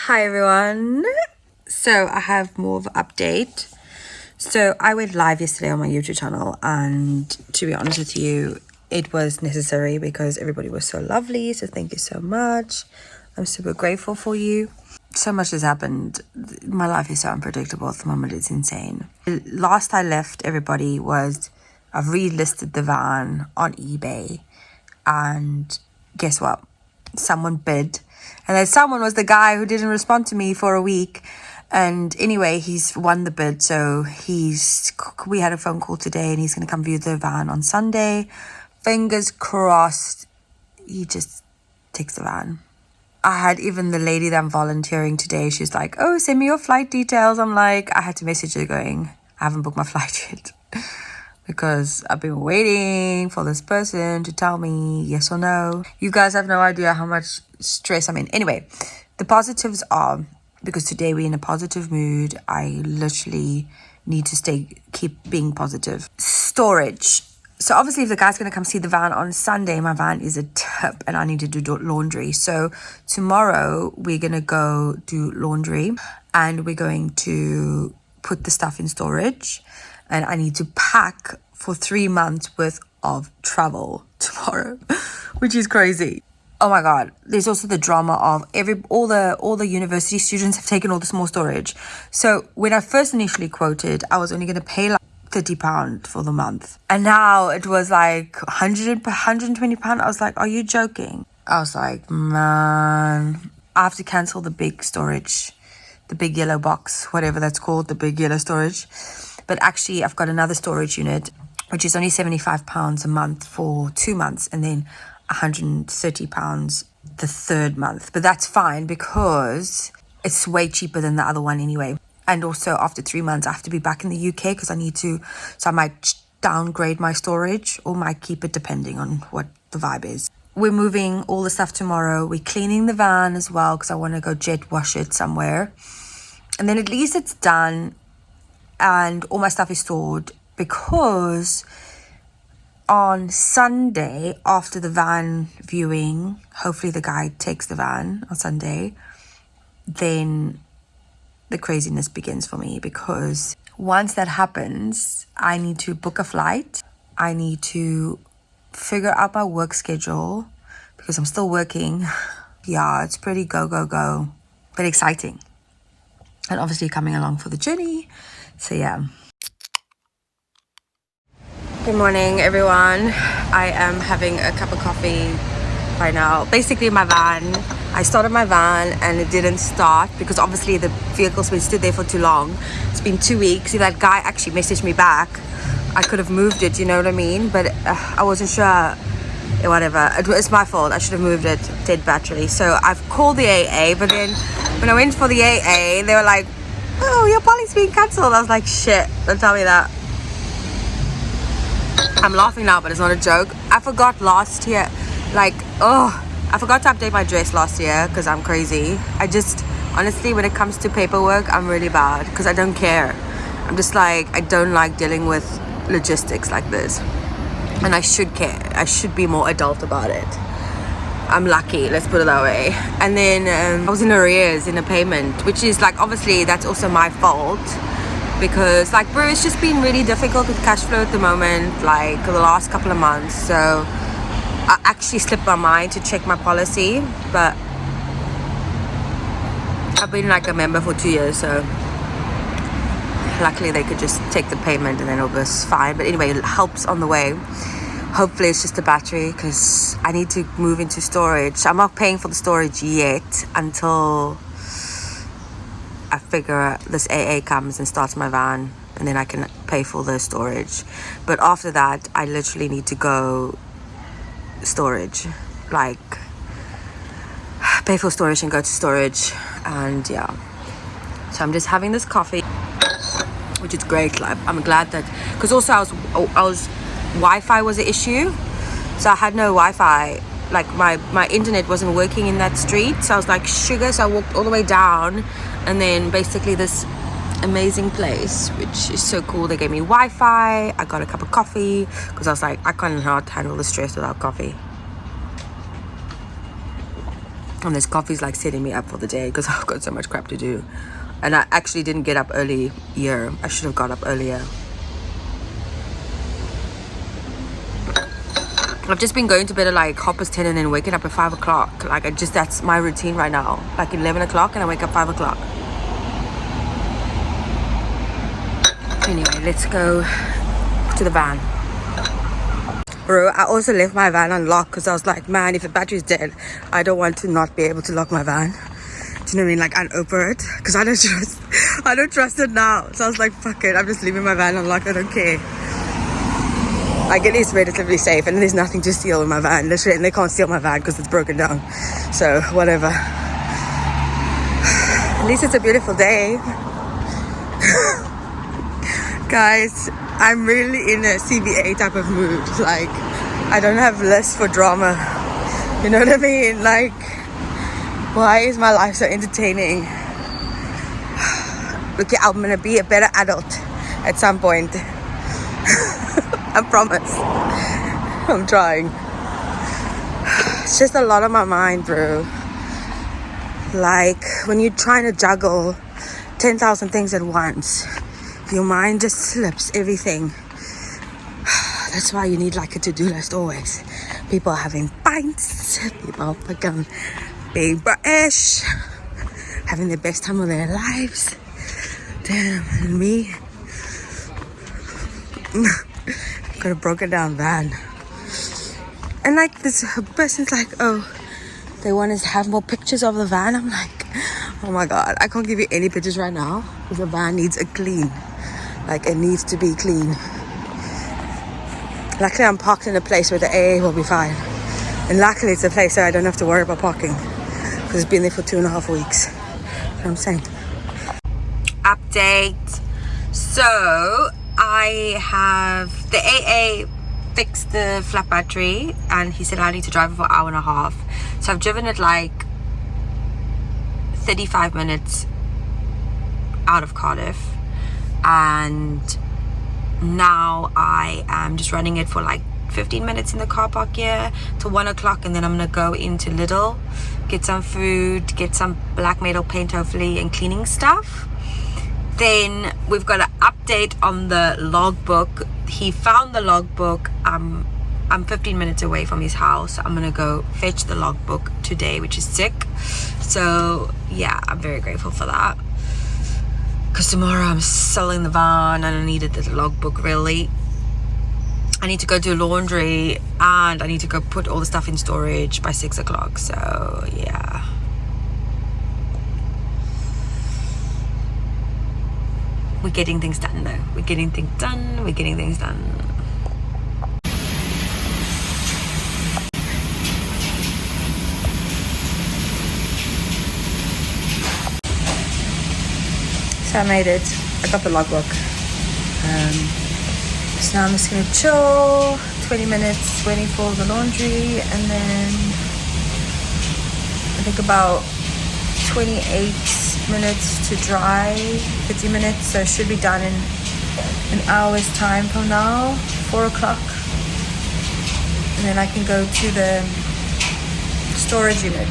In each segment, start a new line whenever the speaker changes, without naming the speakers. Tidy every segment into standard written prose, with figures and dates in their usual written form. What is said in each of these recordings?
Hi everyone. So I have more of an update. So I went live yesterday on my YouTube channel, and to be honest with you, it was necessary because everybody was so lovely. So thank you so much. I'm super grateful for you. So much has happened. My life is so unpredictable at the moment. It's insane. Last I left everybody was I've relisted the van on eBay, and guess what? Someone bid, and that someone was the guy who didn't respond to me for a week. And anyway, he's won the bid, so we had a phone call today, and he's going to come view the van on Sunday. Fingers crossed he just takes the van. I had even the lady that I'm volunteering today, she's like, oh, send me your flight details. I'm like, I had to message her going, I haven't booked my flight yet. Because I've been waiting for this person to tell me yes or no. You guys have no idea how much stress I'm in. Anyway, the positives are, because today we're in a positive mood, I literally need to keep being positive. Storage. So obviously if the guy's going to come see the van on Sunday, my van is a tip and I need to do laundry. So tomorrow we're going to go do laundry and we're going to put the stuff in storage. And I need to pack for 3 months worth of travel tomorrow, which is crazy. Oh my God. There's also the drama of all the university students have taken all the small storage. So when I first initially quoted, I was only going to pay like £30 for the month. And now it was like £120. I was like, are you joking? I was like, man, I have to cancel the big storage, the big yellow box, whatever that's called, the big yellow storage. But actually, I've got another storage unit, which is only £75 a month for 2 months, and then £130 the third month. But that's fine because it's way cheaper than the other one anyway. And also after 3 months, I have to be back in the UK because I might downgrade my storage or might keep it depending on what the vibe is. We're moving all the stuff tomorrow. We're cleaning the van as well because I want to go jet wash it somewhere. And then at least it's done. And all my stuff is stored because on Sunday after the van viewing, hopefully the guy takes the van on Sunday, then the craziness begins for me, because once that happens, I need to book a flight. I need to figure out my work schedule because I'm still working. Yeah, it's pretty go, but exciting. And obviously coming along for the journey. So yeah. Good morning everyone. I am having a cup of coffee right now. Basically I started my van and it didn't start because obviously the vehicle's been stood there for too long. It's been 2 weeks. If that guy actually messaged me back, I could have moved it, you know what I mean? But I wasn't sure. Whatever, it's my fault. I should have moved it. Dead battery. So I've called the AA, but then when I went for the AA, they were like, oh, your poly's being cancelled. I was like, shit, don't tell me that. I'm laughing now, but it's not a joke. I forgot last year, I forgot to update my dress last year because I'm crazy. Honestly, when it comes to paperwork, I'm really bad because I don't care. I'm just like, I don't like dealing with logistics like this. And I should care. I should be more adult about it. I'm lucky, let's put it that way. And then I was in arrears in a payment, which is like, obviously that's also my fault because like, bro, it's just been really difficult with cash flow at the moment, like the last couple of months. So I actually slipped my mind to check my policy, but I've been like a member for 2 years, so luckily they could just take the payment and then it was fine. But anyway, it helps on the way. Hopefully it's just a battery because I need to move into storage. I'm not paying for the storage yet until I figure this AA comes and starts my van, and then I can pay for the storage. But after that, I literally need to go storage, like pay for storage and go to storage. And yeah, so I'm just having this coffee, which is great. Like, I'm glad that, because also I was Wi-Fi was an issue, so I had no Wi-Fi. Like my internet wasn't working in that street, so I was like, sugar. So I walked all the way down, and then basically this amazing place, which is so cool, they gave me Wi-Fi. I got a cup of coffee because I was like, I can't handle the stress without coffee. And this coffee's like setting me up for the day because I've got so much crap to do. And I actually didn't get up early here. I should have got up earlier. I've just been going to bed at like 10:30 and then waking up at 5 o'clock. Like that's my routine right now. Like 11 o'clock and I wake up 5 o'clock. Anyway, let's go to the van. Bro, I also left my van unlocked because I was like, man, if the battery's dead, I don't want to not be able to lock my van. Do you know what I mean? Like unopen it, because I don't trust it now. So I was like, fuck it, I'm just leaving my van unlocked. I don't care. Like it is relatively safe, and there's nothing to steal in my van. Literally, and they can't steal my van because it's broken down. So whatever. At least it's a beautiful day. Guys, I'm really in a CBA type of mood. Like, I don't have lists for drama. You know what I mean? Like, why is my life so entertaining? Look, I'm gonna be a better adult at some point. I promise. I'm trying. It's just a lot on my mind, bro. Like, when you're trying to juggle 10,000 things at once, your mind just slips everything. That's why you need like a to-do list always. People are having pints, people fucking being British, having the best time of their lives. Damn, and me, got a broken down van. And like this person's like, oh, they want us to have more pictures of the van. I'm like, oh my god, I can't give you any pictures right now because the van needs a clean. Like, it needs to be clean. Luckily, I'm parked in a place where the AA will be fine. And luckily, it's a place where I don't have to worry about parking. Because it's been there for 2.5 weeks. You know what I'm saying? Update. So, I have... The AA fixed the flat battery. And he said I need to drive it for an hour and a half. So, I've driven it like 35 minutes out of Cardiff. And now I am just running it for like 15 minutes in the car park here till 1 o'clock, and then I'm gonna go into Lidl, get some food, get some black metal paint hopefully, and cleaning stuff. Then we've got an update on the logbook. He found the logbook. I'm 15 minutes away from his house. I'm gonna go fetch the logbook today, which is sick. So yeah, I'm very grateful for that. Because tomorrow I'm selling the van and I needed the logbook really. I need to go do laundry and I need to go put all the stuff in storage by 6 o'clock. So yeah. We're getting things done though. We're getting things done. We're getting things done. So I made it. I got the logbook. So now I'm just gonna chill 20 minutes waiting for the laundry, and then I think about 28 minutes to dry, 50 minutes, so it should be done in an hour's time from now, 4 o'clock. And then I can go to the storage unit.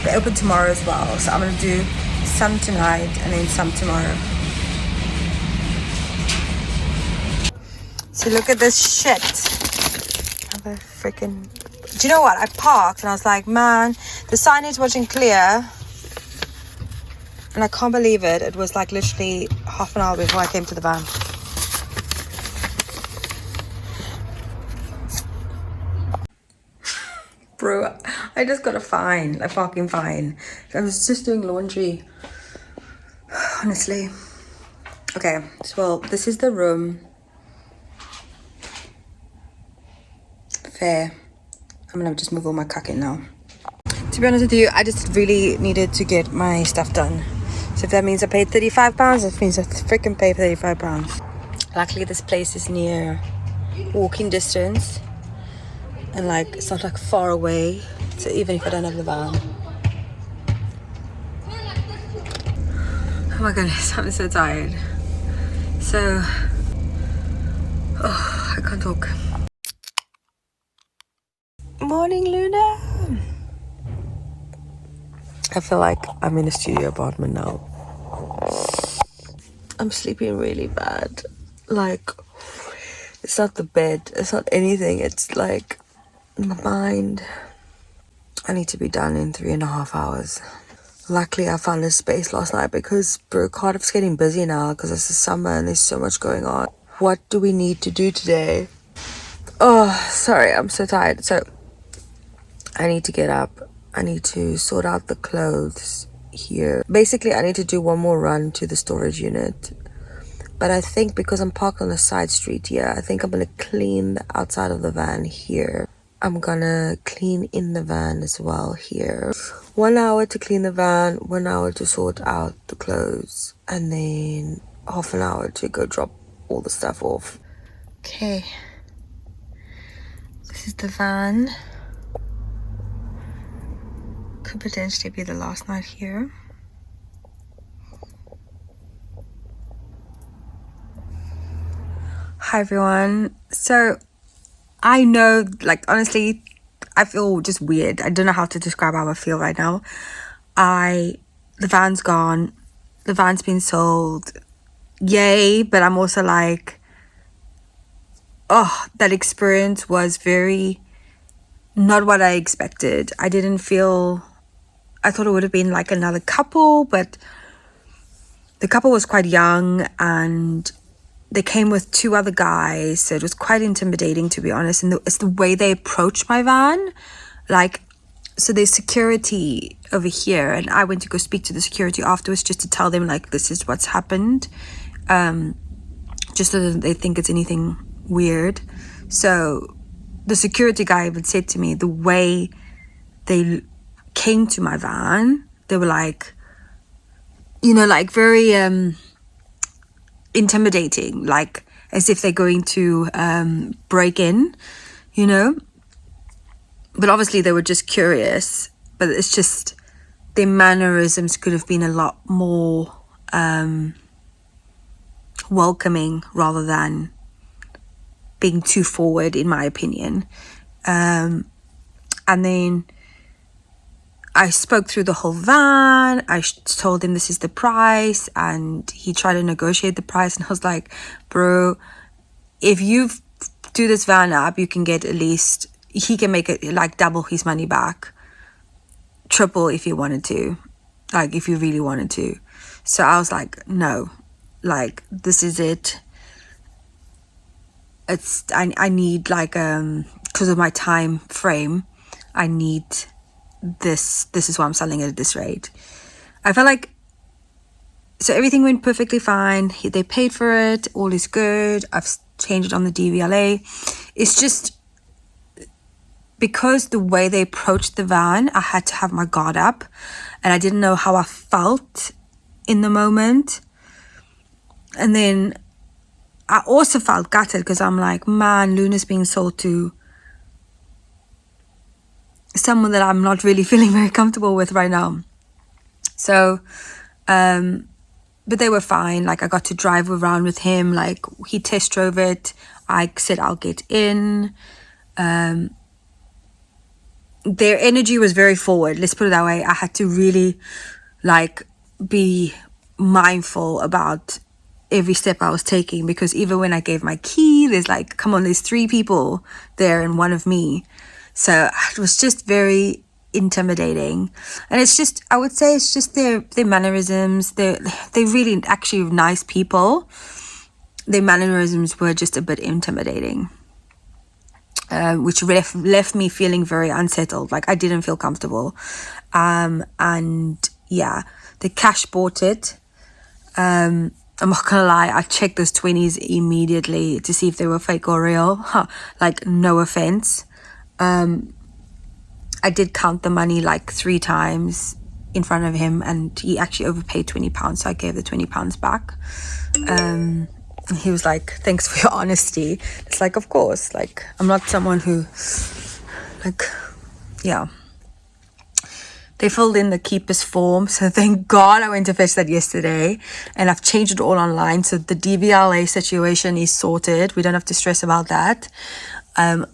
They open tomorrow as well, so I'm gonna do some tonight and then some tomorrow. So look at this shit. Have a freaking... Do you know what? I parked and I was like, man, the signage wasn't clear. And I can't believe it. It was like literally half an hour before I came to the van. Bro, I just got a fine, a parking fine. I was just doing laundry. Honestly. Okay, so well, this is the room. Fair. I'm gonna just move all my cuck in now. To be honest with you, I just really needed to get my stuff done. So if that means I paid £35, it means I freaking pay £35. Luckily, this place is near walking distance. And like, it's not like far away. So even if I don't have the van. Oh my goodness, I'm so tired. So, oh, I can't talk. Morning, Luna. I feel like I'm in a studio apartment now. I'm sleeping really bad. Like, it's not the bed, it's not anything, it's like my mind. I need to be done in 3.5 hours. Luckily I found a space last night because Cardiff's getting busy now because it's the summer and there's so much going on. What do we need to do today? Oh, sorry, I'm so tired. So I need to get up. I need to sort out the clothes here. Basically, I need to do one more run to the storage unit. But I think because I'm parked on a side street here, I think I'm going to clean the outside of the van here. I'm going to clean in the van as well here. 1 hour to clean the van, 1 hour to sort out the clothes, and then half an hour to go drop all the stuff off. Okay. This is the van. Could potentially be the last night here. Hi everyone. So I know, like, honestly, I feel just weird. I don't know how to describe how I feel right now. The van's gone. The van's been sold. Yay. But I'm also like, oh, that experience was very not what I expected. I thought it would have been like another couple, but the couple was quite young and they came with 2 other guys, so it was quite intimidating, to be honest. And it's the way they approached my van. Like, so there's security over here, and I went to go speak to the security afterwards just to tell them, like, this is what's happened, just so that they think it's anything weird. So the security guy even said to me, the way they came to my van, they were like, you know, like very intimidating, like as if they're going to break in, you know. But obviously they were just curious, but it's just their mannerisms could have been a lot more welcoming rather than being too forward, in my opinion. And then I spoke through the whole van. I told him this is the price, and he tried to negotiate the price, and I was like, bro, if you do this van up, you can get at least, he can make it like double his money back, triple if you wanted to, like if you really wanted to. So I was like, no, like this is it. It's I need, like, because of my time frame, I need this is why I'm selling it at this rate. I felt like, so everything went perfectly fine. They paid for it, all is good. I've changed it on the DVLA. It's just because the way they approached the van, I had to have my guard up, and I didn't know how I felt in the moment. And then I also felt gutted because I'm like, man, Luna's being sold to someone that I'm not really feeling very comfortable with right now. So but they were fine. Like, I got to drive around with him, like he test drove it. I said I'll get in. Their energy was very forward, let's put it that way. I had to really, like, be mindful about every step I was taking, because even when I gave my key, there's like, come on, there's 3 people there and one of me. So it was just very intimidating. And it's just, I would say it's just their mannerisms. They're really actually nice people. Their mannerisms were just a bit intimidating, which left me feeling very unsettled. Like, I didn't feel comfortable. And yeah, the cash bought it. I'm not gonna lie, I checked those 20s immediately to see if they were fake or real. Like, no offense. I did count the money like 3 times in front of him, and he actually overpaid £20, so I gave the £20 back. He was like, thanks for your honesty. It's like, of course, like, I'm not someone who, like, yeah. They filled in the keepers form, so thank God I went to fetch that yesterday, and I've changed it all online, so the DVLA situation is sorted. We don't have to stress about that.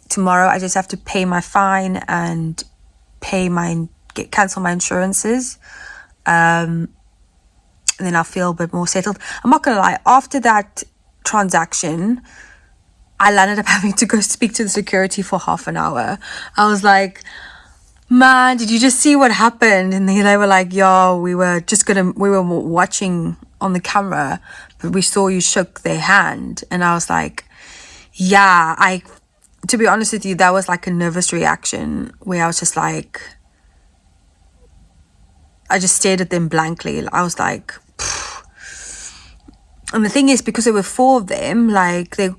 Tomorrow I just have to pay my fine and pay my cancel my insurances. And then I'll feel a bit more settled. I'm not gonna lie, after that transaction, I landed up having to go speak to the security for half an hour. I was like, man, did you just see what happened? And they were like, yo, we were watching on the camera, but we saw you shook their hand. And I was like, yeah, to be honest with you, that was like a nervous reaction where I was just like, I just stared at them blankly. I was like, pfft. And the thing is, because there were 4 of them, like they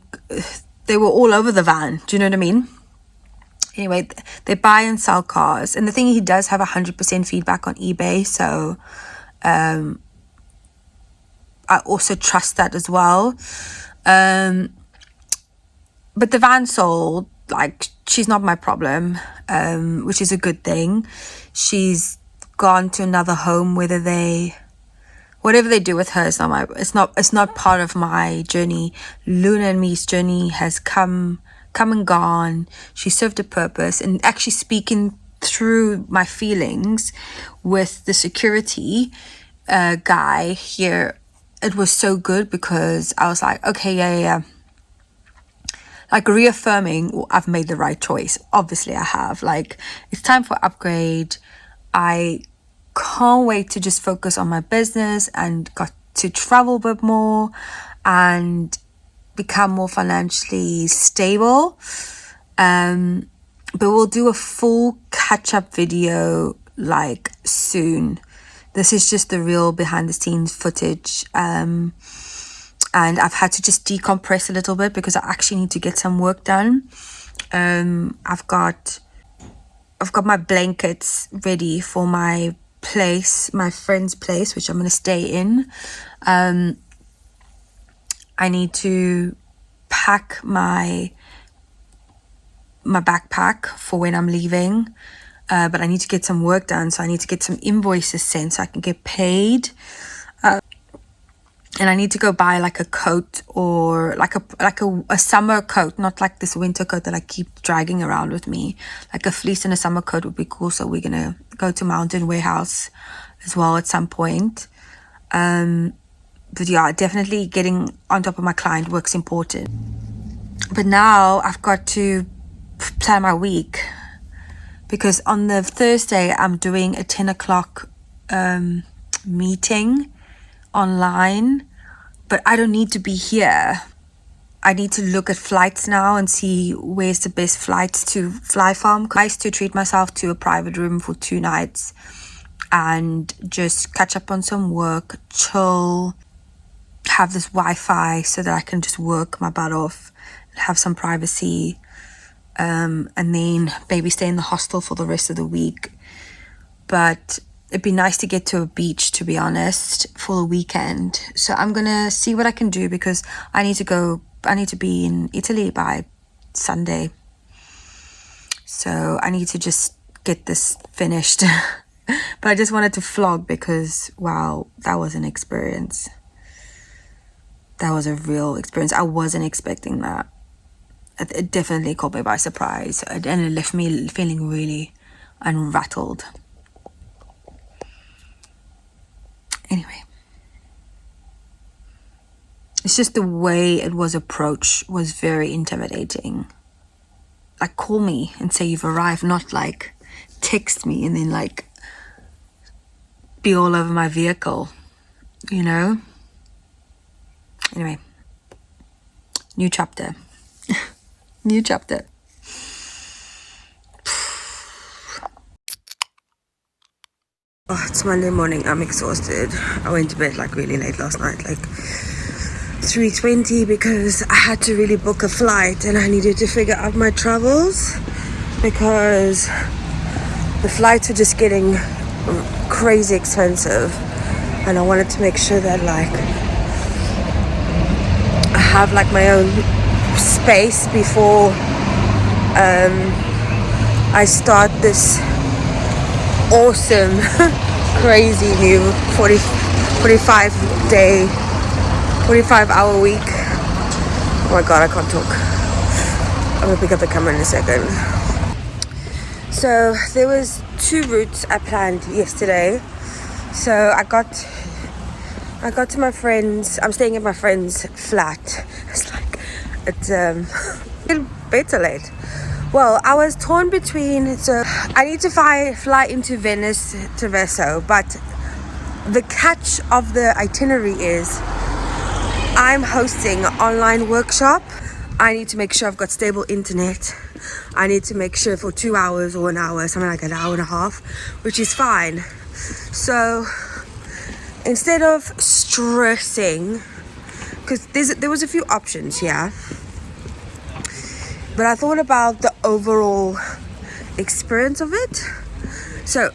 were all over the van. Do you know what I mean? Anyway, they buy and sell cars. And the thing, he does have 100% feedback on eBay. So I also trust that as well. But the van sold. Like, she's not my problem, which is a good thing. She's gone to another home. Whatever they do with her, it's not part of my journey. Luna and me's journey has come and gone. She served a purpose. And actually speaking through my feelings with the security guy here, it was so good, because I was like, okay, yeah. Like, reaffirming I've made the right choice. Obviously I have. Like, it's time for upgrade. I can't wait to just focus on my business and got to travel a bit more and become more financially stable. But we'll do a full catch-up video like soon. This is just the real behind the scenes footage. And I've had to just decompress a little bit because I actually need to get some work done. I've got my blankets ready for my place, my friend's place, which I'm going to stay in. I need to pack my backpack for when I'm leaving. But I need to get some work done. So I need to get some invoices sent so I can get paid. And I need to go buy like a coat, or like a summer coat, not like this winter coat that I keep dragging around with me. Like a fleece and a summer coat would be cool. So we're gonna go to Mountain Warehouse as well at some point. But yeah, definitely getting on top of my client work's important. But now I've got to plan my week, because on the Thursday I'm doing a 10 o'clock meeting online, but I don't need to be here. I need to look at flights now and see where's the best flights to fly from. I used to treat myself to a private room for 2 nights and just catch up on some work, chill, have this Wi-Fi so that I can just work my butt off, have some privacy, and then maybe stay in the hostel for the rest of the week. But it'd be nice to get to a beach, to be honest, for the weekend. So I'm gonna see what I can do, because I need to be in Italy by Sunday. So I need to just get this finished. But I just wanted to vlog because, wow, that was an experience. That was a real experience. I wasn't expecting that. It definitely caught me by surprise. And it left me feeling really unrattled. Anyway, it's just the way it was approached was very intimidating. Like, call me and say you've arrived, not like text me and then like be all over my vehicle, you know? Anyway, new chapter. New chapter. Oh, it's Monday morning. I'm exhausted. I went to bed like really late last night, like 3:20, because I had to really book a flight and I needed to figure out my travels, because the flights are just getting crazy expensive, and I wanted to make sure that like I have like my own space before I start this awesome crazy new 45 hour week. Oh my god, I can't talk. I'm gonna pick up the camera in a second. So there was 2 routes I planned yesterday. So I got to my friend's. I'm staying at my friend's flat. It's better late. Well, I was torn between, so I need to fly into Venice to Veso, but the catch of the itinerary is I'm hosting an online workshop. I need to make sure I've got stable internet. I need to make sure for 2 hours or an hour, something like an hour and a half, which is fine. So instead of stressing, because there was a few options here, but I thought about the overall experience of it. So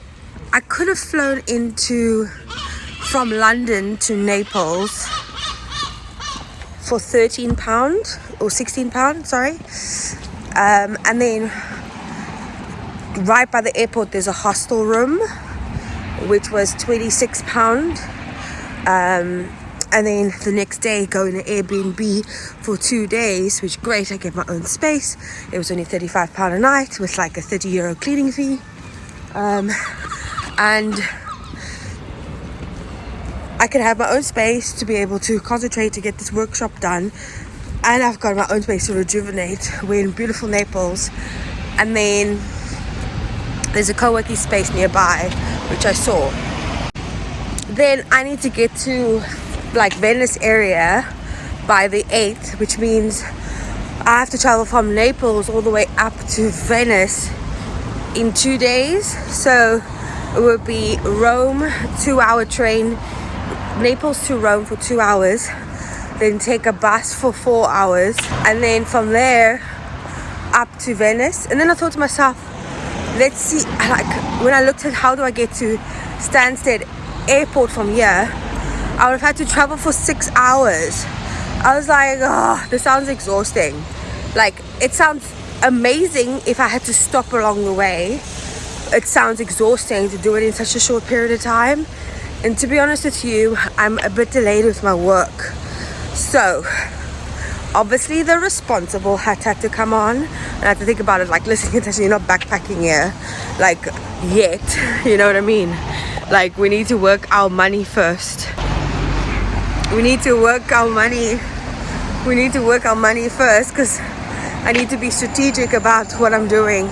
I could have flown from London to Naples for £13 or £16, sorry. And then right by the airport there's a hostel room which was £26. And then the next day go in an Airbnb for 2 days, which great, I get my own space. It was only £35 a night with like a €30 cleaning fee. And I can have my own space to be able to concentrate to get this workshop done. And I've got my own space to rejuvenate. We're in beautiful Naples. And then there's a co-working space nearby, which I saw. Then I need to get to like Venice area by the 8th, which means I have to travel from Naples all the way up to Venice in 2 days. So it would be Rome, 2-hour train, Naples to Rome for 2 hours, then take a bus for 4 hours, and then from there up to Venice. And then I thought to myself, let's see, like when I looked at how do I get to Stansted Airport from here, I would have had to travel for 6 hours. I was like, oh, this sounds exhausting. Like, it sounds amazing if I had to stop along the way. It sounds exhausting to do it in such a short period of time. And to be honest with you, I'm a bit delayed with my work. So, obviously the responsible had to come on. And I had to think about it like, listen, it's actually not backpacking here. Like, yet. You know what I mean? Like, we need to work our money first. We need to work our money first, because I need to be strategic about what I'm doing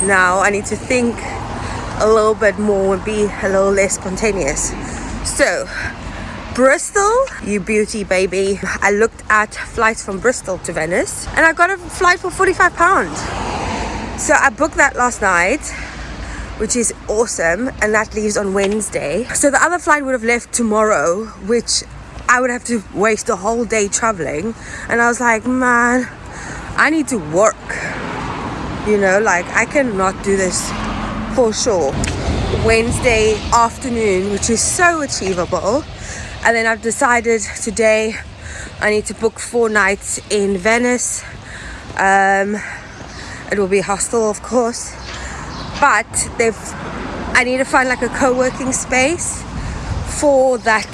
now. I need to think a little bit more and be a little less spontaneous. So, Bristol, you beauty baby. I looked at flights from Bristol to Venice and I got a flight for £45. So I booked that last night, which is awesome, and that leaves on Wednesday. So the other flight would have left tomorrow, which I would have to waste a whole day traveling. And I was like, man, I need to work. You know, like I cannot do this for sure. Wednesday afternoon, which is so achievable. And then I've decided today I need to book 4 nights in Venice. It will be a hostel, of course. But I need to find like a co-working space for that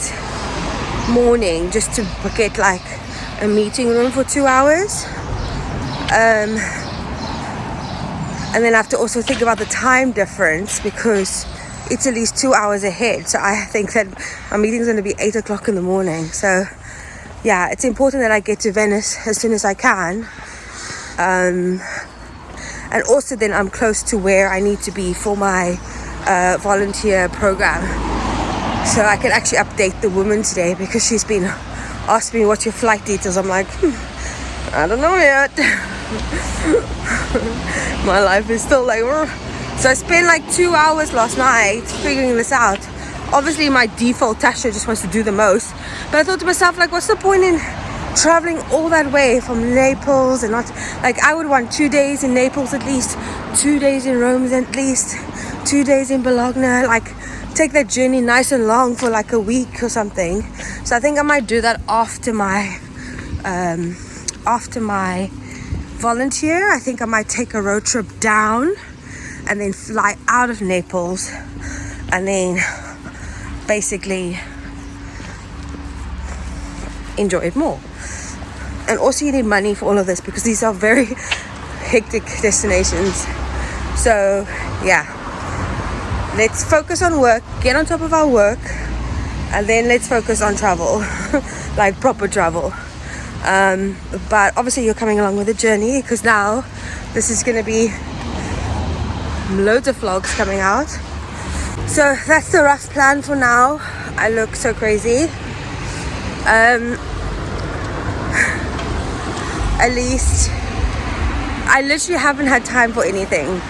morning, just to get like a meeting room for 2 hours. And then I have to also think about the time difference, because Italy's 2 hours ahead. So I think that my meeting's going to be 8 o'clock in the morning. So yeah, it's important that I get to Venice as soon as I can. And also then I'm close to where I need to be for my volunteer program. So I can actually update the woman today, because she's been asking me what's your flight details. I'm like, I don't know yet. My life is still like, so I spent like 2 hours last night figuring this out. Obviously my default Tasha just wants to do the most, but I thought to myself, like, what's the point in traveling all that way from Naples? And not like, I would want 2 days in Naples at least, 2 days in Rome at least, 2 days in Bologna, like take that journey nice and long for like a week or something. So I think I might do that after my volunteer. I think I might take a road trip down and then fly out of Naples and then basically enjoy it more. And also you need money for all of this, because these are very hectic destinations. So yeah, let's focus on work, get on top of our work, and then let's focus on travel. Like proper travel. But obviously you're coming along with the journey, because now this is going to be loads of vlogs coming out. So that's the rough plan for now. I look so crazy. At least I literally haven't had time for anything.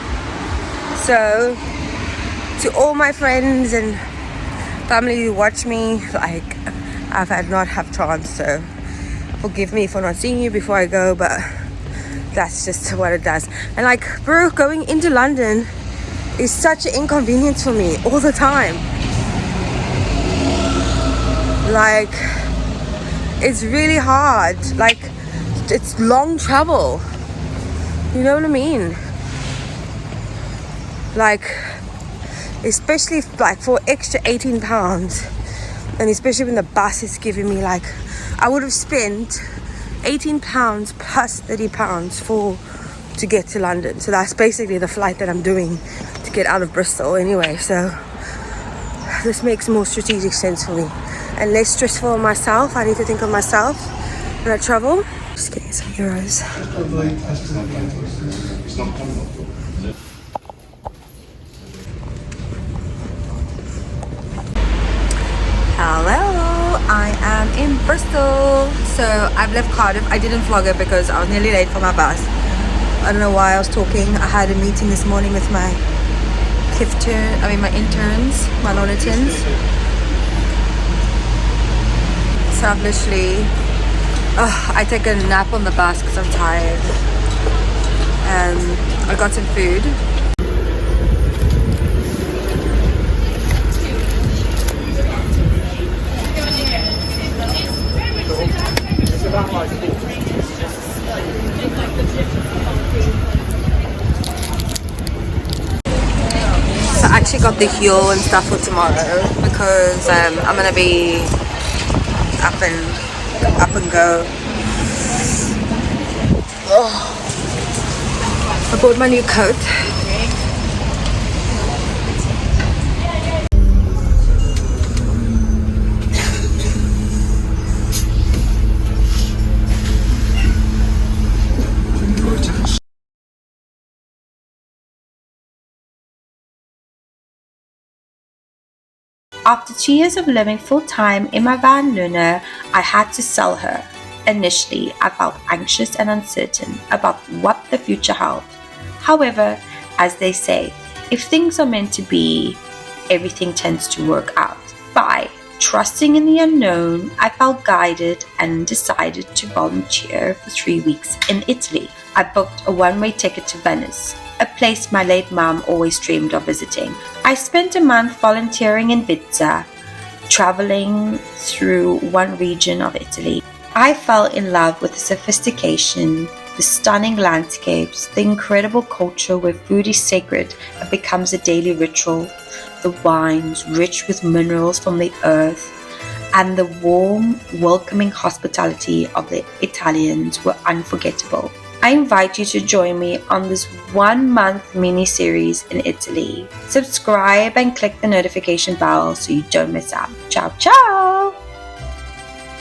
So to all my friends and family who watch me, like, I've had not have chance, so forgive me for not seeing you before I go, but that's just what it does. And like, bro, going into London is such an inconvenience for me all the time. Like, it's really hard. Like, it's long travel. You know what I mean? Like, especially like for extra £18, and especially when the bus is giving me, like, I would have spent £18 plus £30 to get to London. So that's basically the flight that I'm doing to get out of Bristol anyway. So this makes more strategic sense for me and less stressful on myself. I need to think of myself when I travel. Just getting some euros. Hello, I am in Bristol. So I've left Cardiff. I didn't vlog it because I was nearly late for my bus. I don't know why I was talking. I had a meeting this morning with my KIFF my interns, my monetins. So I've literally, I take a nap on the bus because I'm tired. I got some food. So I actually got the heel and stuff for tomorrow because I'm gonna be up and go. I bought my new coat.
After 2 years of living full-time in my van Luna, I had to sell her. Initially, I felt anxious and uncertain about what the future held. However, as they say, if things are meant to be, everything tends to work out. By trusting in the unknown, I felt guided and decided to volunteer for 3 weeks in Italy. I booked a one-way ticket to Venice, a place my late mom always dreamed of visiting. I spent a month volunteering in Pizza, traveling through one region of Italy. I fell in love with the sophistication, the stunning landscapes, the incredible culture where food is sacred and becomes a daily ritual, the wines rich with minerals from the earth, and the warm, welcoming hospitality of the Italians were unforgettable. I invite you to join me on this 1-month mini-series in Italy. Subscribe and click the notification bell so you don't miss out. Ciao, ciao!